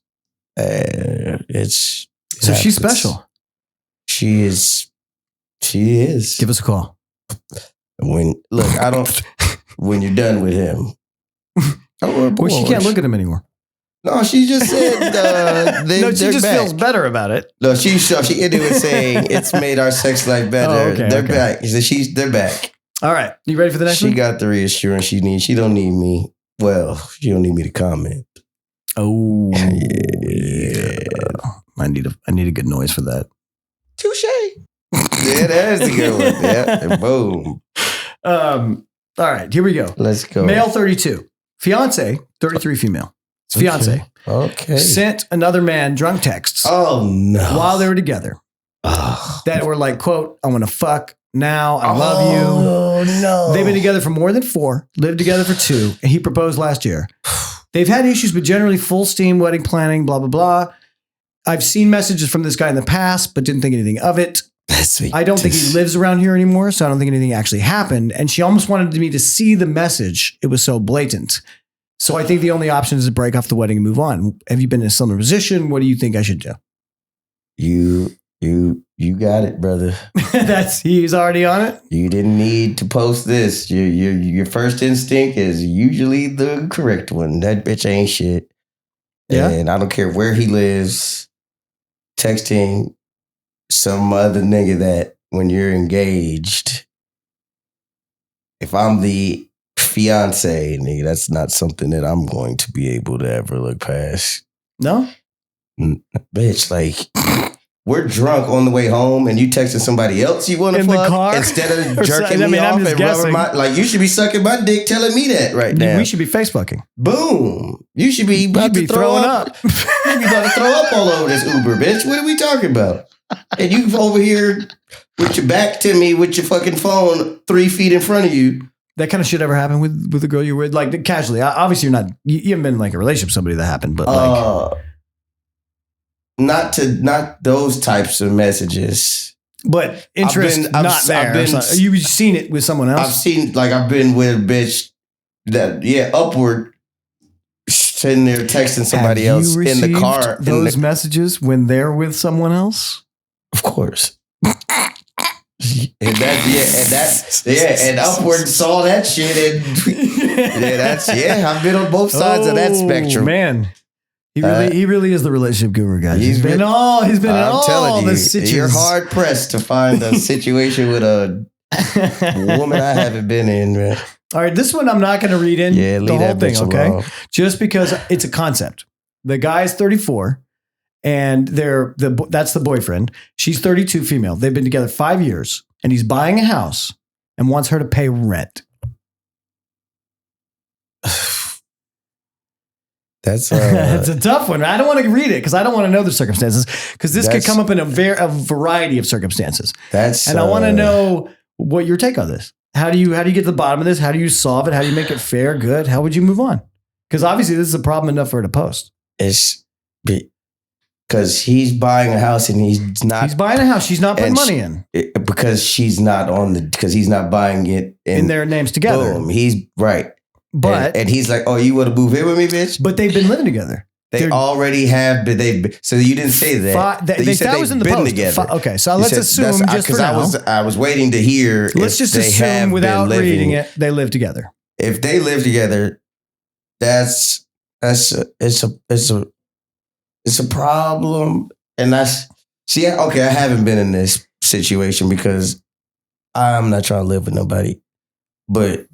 it's. So she's special. She is. Give us a call. When you're done with him. Well, she can't look at him anymore. No, she just said no, she just feels better about it. No, she ended with saying it's made our sex life better. Oh, okay, they're back. They're back. All right, you ready for the next one? She got the reassurance she needs. She don't need me. Well, she don't need me to comment. Oh yeah. I need a good noise for that. Touche. Yeah, that's a good one. Yeah, and boom. All right, here we go. Let's go. Male 32, fiance 33, female. It's fiance. Okay. Sent another man drunk texts. Oh no! While they were together, that were like, "quote I want to fuck now. I love you." Oh no! They've been together for more than 4, lived together for 2, and he proposed last year. They've had issues, but generally full steam wedding planning. Blah blah blah. I've seen messages from this guy in the past, but didn't think anything of it. I don't think he lives around here anymore, so I don't think anything actually happened. And she almost wanted me to see the message. It was so blatant. So I think the only option is to break off the wedding and move on. Have you been in a similar position? What do you think I should do? You got it, brother. He's already on it. You didn't need to post this. Your first instinct is usually the correct one. That bitch ain't shit. Yeah. And I don't care where he lives. Texting some other nigga that when you're engaged, if I'm the fiance, nigga, that's not something that I'm going to be able to ever look past. No? Bitch, like, we're drunk on the way home and you texting somebody else you want to fuck the car? instead of jerking me off and rubbing my, like, you should be sucking my dick telling me that right now. We should be face fucking. Boom. You should be about to throw up. You should be about to throw up all over this Uber, bitch. What are we talking about? And you over here with your back to me with your fucking phone 3 feet in front of you. That kind of shit ever happened with the girl you're with? Like, casually. Obviously, you haven't been in like a relationship with somebody that happened, but like. Not those types of messages. But interest not there. You've seen it with someone else? I've been with a bitch that, upward, sitting there texting somebody else in the car. Those messages when they're with someone else? Of course. And upward saw that shit. And I've been on both sides of that spectrum. Man. He really is the relationship guru, guys. He's been in all the situations. You're hard pressed to find a situation with a woman I haven't been in, man. All right, this one I'm not going to read in the whole thing, okay? Alone. Just because it's a concept. The guy's 34, and that's the boyfriend. She's 32, female. They've been together 5 years, and he's buying a house and wants her to pay rent. That's it's a tough one. I don't want to read it because I don't want to know the circumstances because this could come up in a variety of circumstances. And I want to know what your take on this. How do you get to the bottom of this? How do you solve it? How do you make it fair, good? How would you move on? Because obviously this is a problem enough for her to post. It's because he's buying a house and he's not. He's buying a house. She's not putting money in because she's not because he's not buying it in their names together. Boom. He's right. But and he's like, "Oh, you want to move in with me, bitch?" But they've been living together. They already have. But so you didn't say that. You said was in the post. Together. Okay, so let's assume just for now. I was waiting to hear. Let's just assume without reading it, they live together. If they live together, it's a problem, and I haven't been in this situation because I'm not trying to live with nobody, but.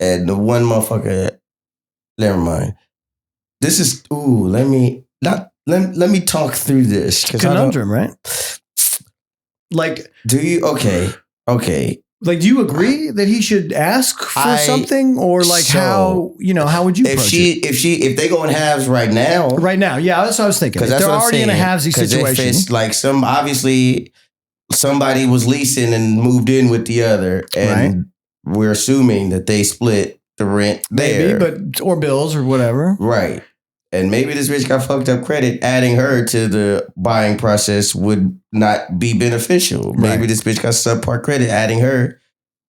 And the one motherfucker, never mind. This is let me talk through this. Conundrum, right? Like, do you okay. Like, do you agree that he should ask for something? Or like how would you approach it? If they go in halves right now. Right now, yeah, that's what I was thinking. If they're already in a halvesy situation. If it's like obviously somebody was leasing and moved in with the other and we're assuming that they split the rent there. Maybe, or bills or whatever. Right. And maybe this bitch got fucked up credit. Adding her to the buying process would not be beneficial. Right. Maybe this bitch got subpar credit. Adding her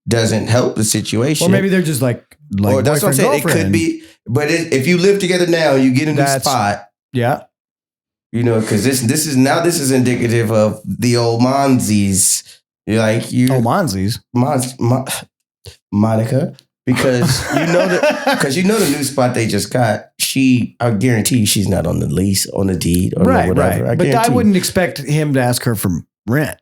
doesn't help the situation. Or maybe they're just like or that's what I'm saying. Girlfriend. It could be. But if you live together now, you get in this spot. Yeah. Because this is indicative of the old Monzies. Like you. Oh, Monzies. Monica, because you know the new spot they just got. I guarantee you, she's not on the lease, on the deed, or right, whatever. right. But I wouldn't expect him to ask her for rent.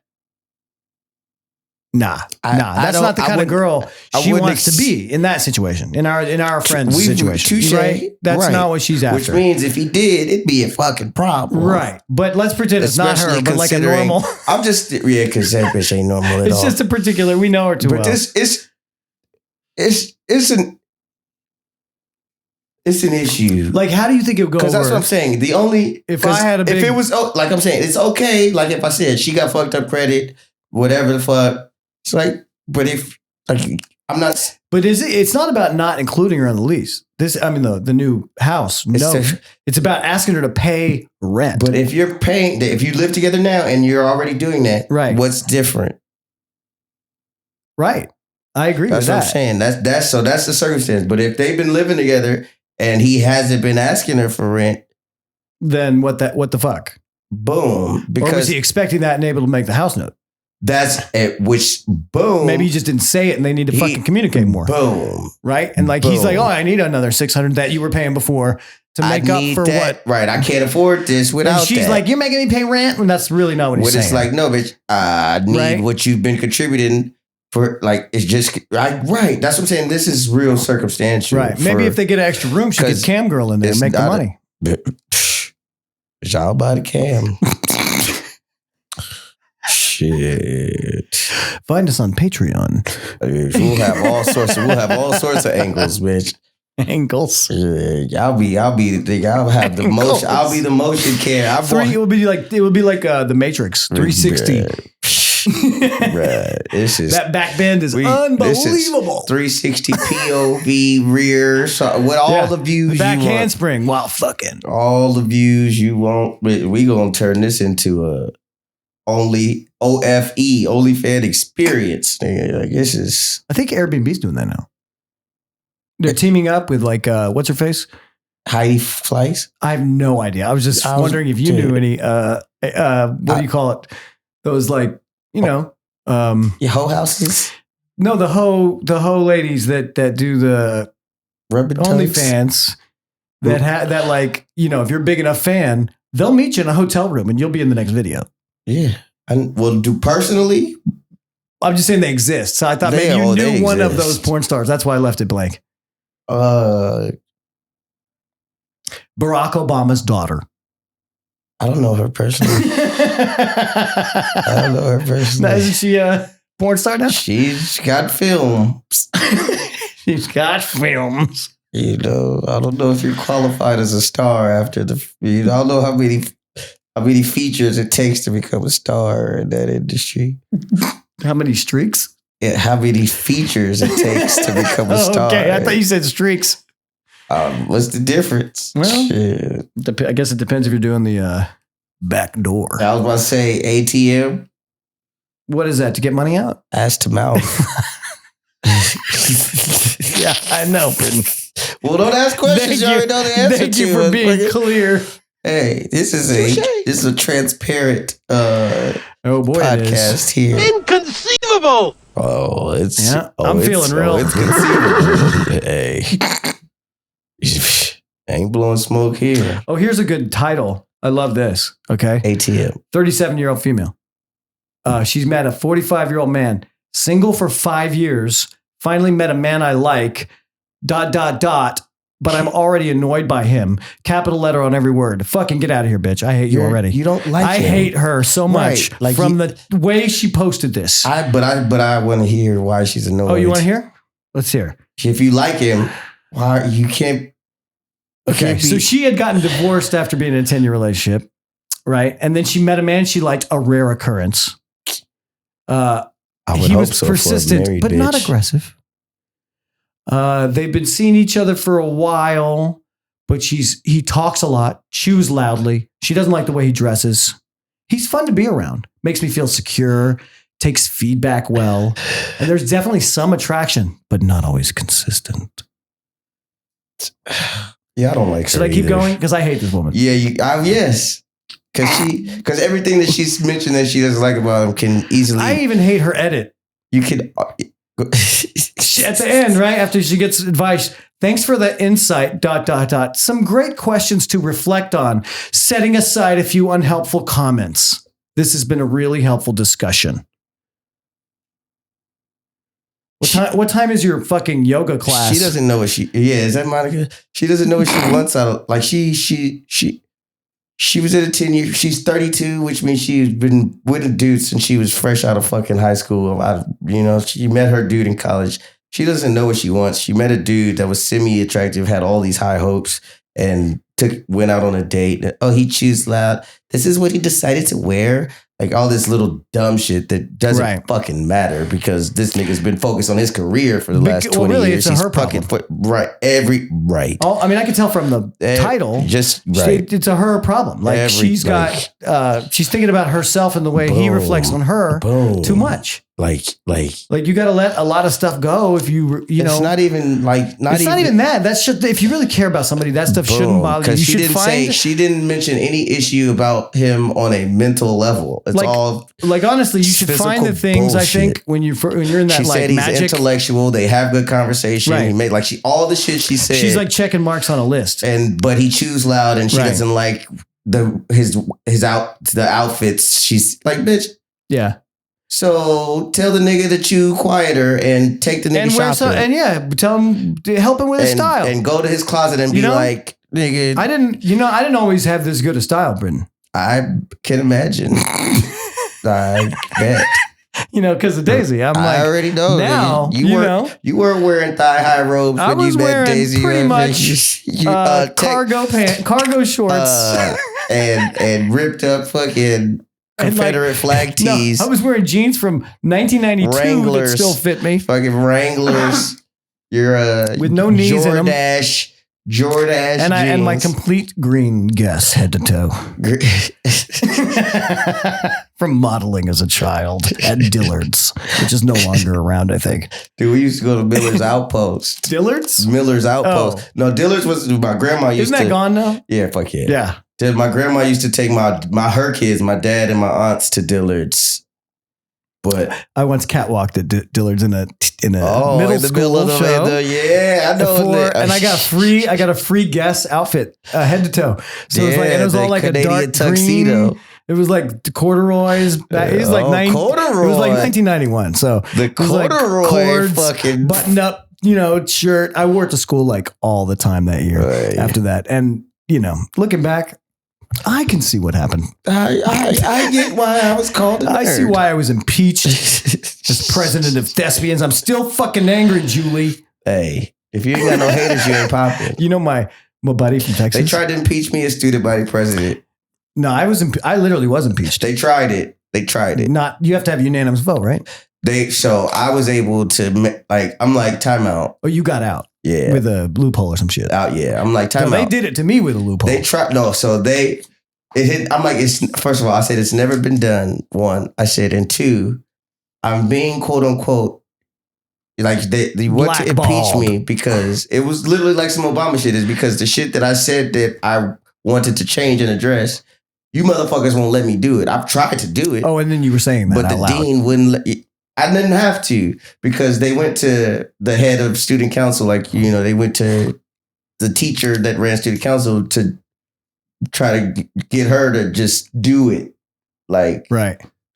Nah. That's not the kind of girl she wants to be in that situation. In our friend's situation, right? That's not what she's after. Which means if he did, it'd be a fucking problem, right? But let's pretend it's not her, but like a normal. I'm just because that bitch ain't normal at all. It's just a particular. We know her too well. But it's an issue. Like, how do you think it would go? Because that's what I'm saying. If it was like I'm saying, it's okay. Like if I said she got fucked up credit, whatever the fuck. It's like, but if like I'm not. But it's not about not including her on the lease. The new house. It's about asking her to pay rent. But if you're paying, if you live together now and you're already doing that, right? What's different? Right. I agree. That's with what I'm saying. That's the circumstance. But if they've been living together and he hasn't been asking her for rent, then what the fuck? Boom. Because or was he expecting that and able to make the house note? That's it. Which boom. Maybe he just didn't say it, and they need to fucking communicate more. Boom. Right. And like he's like, oh, I need another $600 that you were paying before to make up for that. What? Right. I can't afford this without. And she's like, you're making me pay rent, and that's really not what he's saying. It's like, no, bitch. I need what you've been contributing. For like, it's just right. That's what I'm saying. This is real circumstantial. Right. Maybe if they get an extra room, she get cam girl in there and make the money. Y'all buy the cam. Shit. Find us on Patreon. We'll have all sorts of angles, bitch. Angles. Yeah, I'll have the motion. I'll be the motion cam. It would be like the Matrix 360. Bruh, that back bend is unbelievable. 360 POV rear with all the views. Back handspring while fucking. All the views you want. We gonna turn this into a only OFE, OnlyFans experience. Like this is. I think Airbnb's doing that now. They're teaming up with like what's her face? Heidi Fleiss. I have no idea. I was just wondering if you knew any. What do you call it? Those like. Your hoe houses? No, the hoe ladies that do the OnlyFans that like, if you're a big enough fan, they'll meet you in a hotel room and you'll be in the next video. Yeah. And well, personally? I'm just saying they exist. So I thought maybe you knew one of those porn stars. That's why I left it blank. Barack Obama's daughter. I don't know her personally. Now, isn't she a porn star now? She's got films. She's got films. I don't know if you're qualified as a star after I don't know how many features it takes to become a star in that industry. How many streaks? Yeah, how many features it takes to become a star. Okay, I thought you said streaks. What's the difference? Well, I guess it depends if you're doing the back door. I was about to say ATM. What is that? To get money out? Ass to mouth. Yeah, I know. Well, don't ask questions. You already know the answer. Thank you for being clear. Hey, this is a transparent podcast here. Inconceivable. Oh, I'm feeling real. It's conceivable. Hey. Ain't blowing smoke here. Oh, here's a good title. I love this. Okay. ATM. 37-year-old female. She's met a 45-year-old man, single for 5 years, finally met a man I like, ... but I'm already annoyed by him. Capital letter on every word. Fucking get out of here, bitch. I hate you already. You don't like him. I hate her so much from the way she posted this. But I want to hear why she's annoyed. Oh, you want to hear? Let's hear. If you like him, why you can't... Okay, so she had gotten divorced after being in a 10-year relationship, right? And then she met a man she liked, a rare occurrence. He was persistent, but not aggressive. They've been seeing each other for a while, but he talks a lot, chews loudly. She doesn't like the way he dresses. He's fun to be around. Makes me feel secure, takes feedback well. And there's definitely some attraction, but not always consistent. Yeah, I don't like her. Should I keep going? Because I hate this woman. Yeah, yes. Because everything that she's mentioned that she doesn't like about him can easily... I even hate her edit. You can... At the end, right after she gets advice, thanks for the insight. ... Some great questions to reflect on. Setting aside a few unhelpful comments. This has been a really helpful discussion. What time is your fucking yoga class? She doesn't know what is that Monica? She doesn't know what she wants out of, like, she was at a 10-year, she's 32, which means she's been with a dude since she was fresh out of fucking high school. She met her dude in college. She doesn't know what she wants. She met a dude that was semi-attractive, had all these high hopes, and went out on a date. Oh, he chews loud. This is what he decided to wear. Like all this little dumb shit that doesn't fucking matter because this nigga's been focused on his career for the last 20 years. It's her problem. Oh, I mean, I can tell from the title. It's a her problem. Like she's thinking about herself and the way he reflects on her too much. Like you got to let a lot of stuff go if you know. It's not even that. That's just, if you really care about somebody, that stuff shouldn't bother you. She didn't mention any issue about him on a mental level. It's all honestly, you should find the things bullshit. I think when you're in that. She said he's intellectual. They have good conversation. Right. He made all the shit she said. She's like checking marks on a list. But he chews loud, and she doesn't like the outfits. She's like, bitch. Yeah. So tell the nigga to chew quieter and take the nigga shopping. Tell him to help him with his style and go to his closet and be like, nigga. I didn't always have this good a style, Britton. I can imagine. I bet. Because of Daisy, I already know. Now you weren't wearing thigh-high robes when you met Daisy. Pretty much cargo shorts and ripped up fucking Confederate flag tees. No, I was wearing jeans from 1992 Wranglers, that still fit me. Fucking Wranglers. You're with no knees in them. Jordache and my complete green guess head to toe. From modeling as a child at Dillard's, which is no longer around, I think. Dude, we used to go to Miller's Outpost. Dillard's? Miller's Outpost. Oh. No, Dillard's was my grandma used to. Isn't that gone now? Yeah, fuck yeah. Yeah. Dude, my grandma used to take her kids, my dad and my aunts, to Dillard's. But I once catwalked at Dillard's in a middle school show. I know. And I got a free guest outfit, head to toe. So it was all like Canadian a dark tuxedo. Green. It was like the corduroys. It was like corduroy. It was like 1991. So the corduroy cords, fucking button up, shirt. I wore it to school like all the time that year. Right. After that, and looking back, I can see what happened. I get why I was called a nerd. I see why I was impeached as president of thespians. I'm still fucking angry, Julie. Hey, if you ain't got no haters, you ain't popping. My buddy from Texas. They tried to impeach me as student body president. No, I literally was impeached. They tried it. You have to have unanimous vote, right? So I was able to, I'm like, timeout. Oh, you got out. Yeah. With a loophole or some shit. Out, yeah. I'm like, timeout. They did it to me with a loophole. They tried, it hit, I'm like, first of all, I said, it's never been done. One, I said, and two, I'm being quote unquote, like they want to impeach me because it was literally like some Obama shit, is because the shit that I said that I wanted to change and address, you motherfuckers won't let me do it. I've tried to do it. Oh, and then you were saying that, but the dean wouldn't let I didn't have to, because they went to the head of student council. They went to the teacher that ran student council to try to get her to just do it. Right.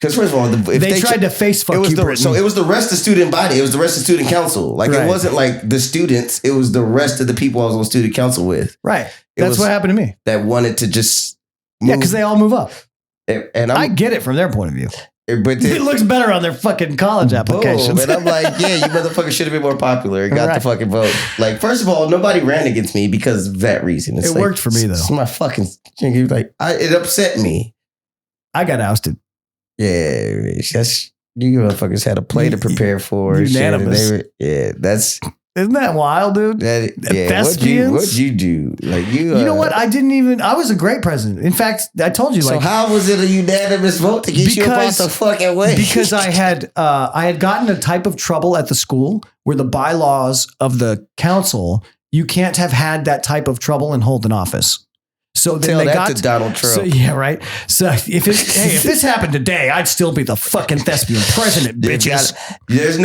Because first of all, they tried to face fuck you. So it was the rest of the student body. It was the rest of the student council. It wasn't like the students. It was the rest of the people I was on student council with. Right. That's what happened to me. That wanted to just move. Yeah, because they all move up. And I get it from their point of view. But it looks better on their fucking college applications. And I'm like, yeah, you motherfuckers should have been more popular and got the fucking vote. First of all, nobody ran against me because of that reason. It worked for me, though. It's my fucking... it upset me. I got ousted. Yeah, you motherfuckers had a play to prepare for. Unanimous. Isn't that wild, dude? Thespians? What'd you do? You know what? I was a great president. In fact, I told you. So how was it a unanimous vote to get you across the fucking way? Because I had gotten a type of trouble at the school where the bylaws of the council, you can't have had that type of trouble and hold an office. So then Tell they that got to Donald Trump. So, yeah, right. So if this happened today, I'd still be the fucking thespian president, bitches. There's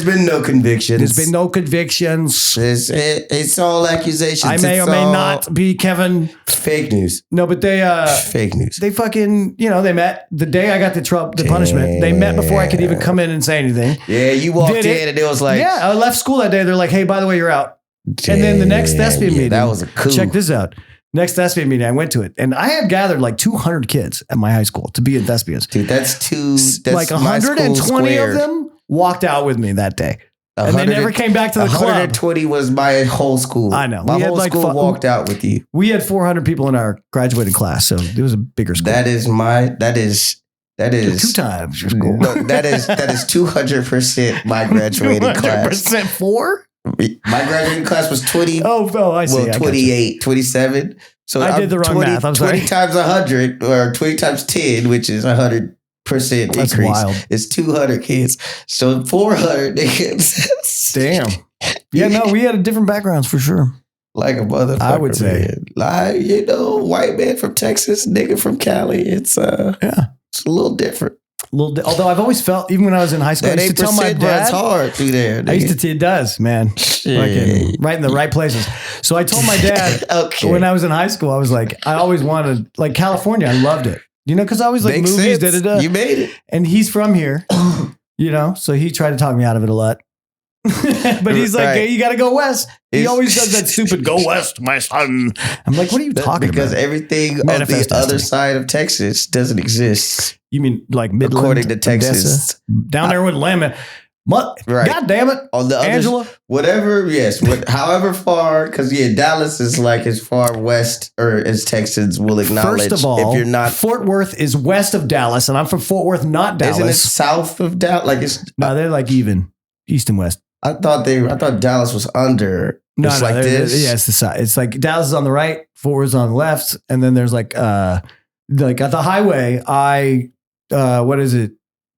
been no convictions. There's been no convictions. It's all accusations. I may or may not be Kevin. Fake news. No, but they Fake news. They fucking, they met the day I got the punishment. They met before I could even come in and say anything. Yeah, you walked in and it was like, yeah, I left school that day. They're like, hey, by the way, you're out. And then the next thespian meeting. That was a coup. Check this out. Next thespian meeting, I went to it, and I had gathered like 200 kids at my high school to be in thespians. Dude, that's like 120 of them walked out with me that day. And they never came back to the club. 120 was my whole school. I know. My whole school walked out with you. We had 400 people in our graduating class, so it was a bigger school. That is 2 times your school. No, that is 200% my graduating class. 200% 4? My graduating class was 20. Oh, I see. Well, 28, 27. So I did the wrong math. I'm 20 sorry. times 100 or 20 times 10, which is 100% That's increase. wild. It's 200 kids. So 400 niggas. Damn. Yeah, no, we had different backgrounds for sure. Like a motherfucker. I would say. Man. Like, white man from Texas, nigga from Cali. It's it's a little different. Although I've always felt, even when I was in high school, I used to tell my dad. That's hard through there. Nigga. It does, man. Fucking right in the right places. So I told my dad when I was in high school, I was like, I always wanted, like California, I loved it. Because I always like Makes movies, sense. You made it. And he's from here, so he tried to talk me out of it a lot. But he's like, hey, you got to go west. He always does that stupid "go west, my son." I'm like, what are you talking because about? Because everything on the other side of Texas doesn't exist. You mean like Midland? According to Texas. Odessa? Down there with Lemon. Right. God damn it. On the Angela. Whatever, yes. However far, because Dallas is like as far west or as Texans will acknowledge. First of all, if you're not, Fort Worth is west of Dallas, and I'm from Fort Worth, not Dallas. Isn't it south of Dallas? Like no, they're like even east and west. I thought Dallas was under. No, like this. Yeah, it's the side. It's like Dallas is on the right, Fort Worth is on the left, and then there's like at the highway, what is it?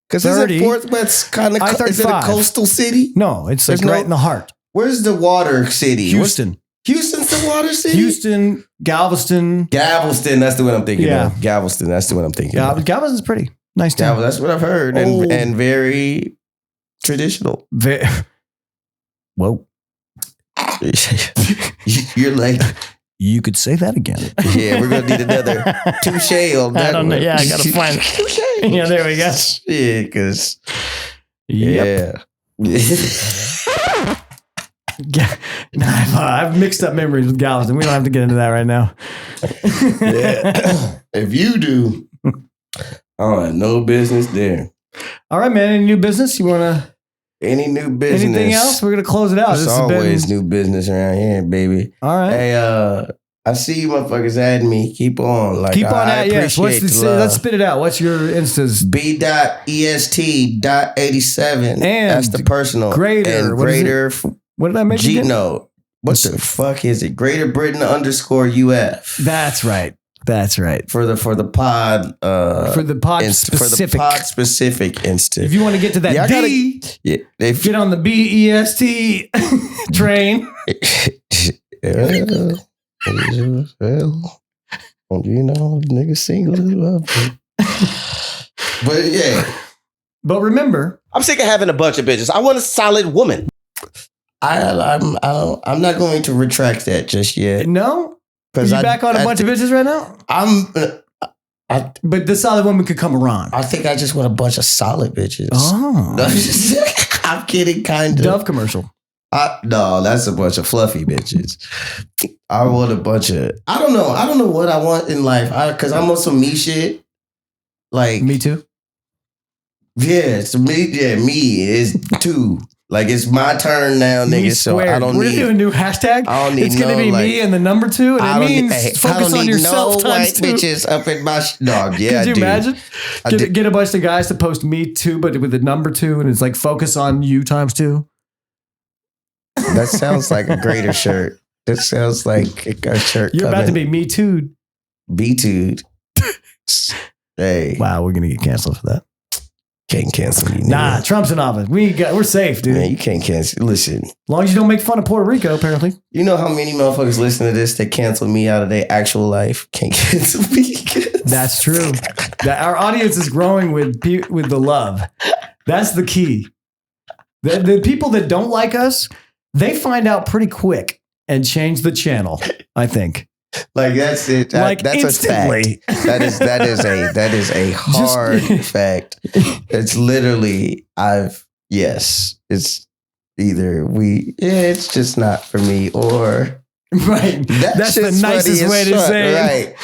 Because isn't Fort Worth kind of is it a coastal city? No, it's like right in the heart. Where's the water city? Houston. Houston's the water city? Houston, Galveston. Galveston, that's the one I'm thinking of. Galveston, that's the one I'm thinking of. Galveston's pretty nice town. That's what I've heard. And very traditional. Whoa. You're like... You could say that again. Yeah, we're going to need another touche on that. I don't know. Yeah, I got to find touche. Yeah, there we go. Yeah, because... Yep. Yeah. I've mixed up memories with Galveston. We don't have to get into that right now. Yeah. If you do, I have no business there. All right, man. Any new business? You want to... Any new business? Anything else? We're gonna close it out. There's always new business around here, baby. All right. Hey, I see you motherfuckers adding me. Keep on. Keep on at yes. Let's spit it out. What's your instas? B.est.87. And that's the personal. Greater. What did I make? Gino. What the fuck is it? Greater Britain _UF. That's right. That's right. For the pod specific Insta. If you want to get to that get on the BEST train. Nigga single. But yeah. But remember, I'm sick of having a bunch of bitches. I want a solid woman. I'm not going to retract that just yet. No. Are you back on a bunch of bitches right now? But the solid woman could come around. I think I just want a bunch of solid bitches. Oh. I'm kidding, kind of. Dove commercial. No, that's a bunch of fluffy bitches. I want a bunch of... I don't know what I want in life. Because I'm on some me shit. Like... Me too? Yeah, it's me. Yeah, me is too. Like, it's my turn now, nigga. So I don't We're need... doing a new hashtag. I don't need It's going to be me and the number 2. And it means focus on yourself times 2. Bitches up in my... Dog, yeah, Could you imagine? Get a bunch of guys to post me too, but with the number 2. And it's like, focus on you times 2. That sounds like a greater shirt. It sounds like a shirt. You're about to be me too. Be too. Hey. Wow, we're going to get canceled for that. Can't cancel me. Nah, Trump's in office. We're safe, dude. Man, you can't cancel. Listen. As long as you don't make fun of Puerto Rico, apparently. You know how many motherfuckers listen to this that cancel me out of their actual life? Can't cancel me. That's true. Our audience is growing with the love. That's the key. The people that don't like us, they find out pretty quick and change the channel, I think. Like that's it. That's instantly. A fact. That is a hard fact. It's literally it's either it's just not for me or right. That's the nicest way to say it. Right.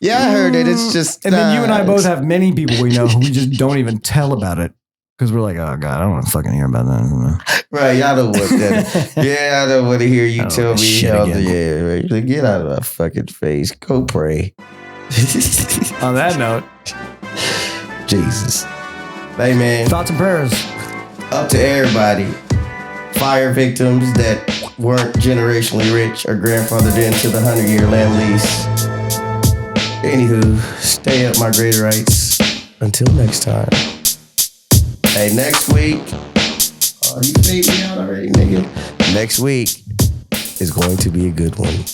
Yeah, I heard it. It's just and then you and I both have many people we know who we just don't even tell about it. Because we're like, oh God, I don't want to fucking hear about that. Right, y'all don't want that. Yeah, I don't want to hear you tell me how to. Right. Get out of my fucking face. Go pray. On that note, Jesus. Hey man. Thoughts and prayers. Up to everybody. Fire victims that weren't generationally rich or grandfathered into the 100-year land lease. Anywho, stay up, my greater rights. Until next time. Hey, next week. Oh, you paid me out already, nigga. Next week is going to be a good one.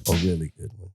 A really good one.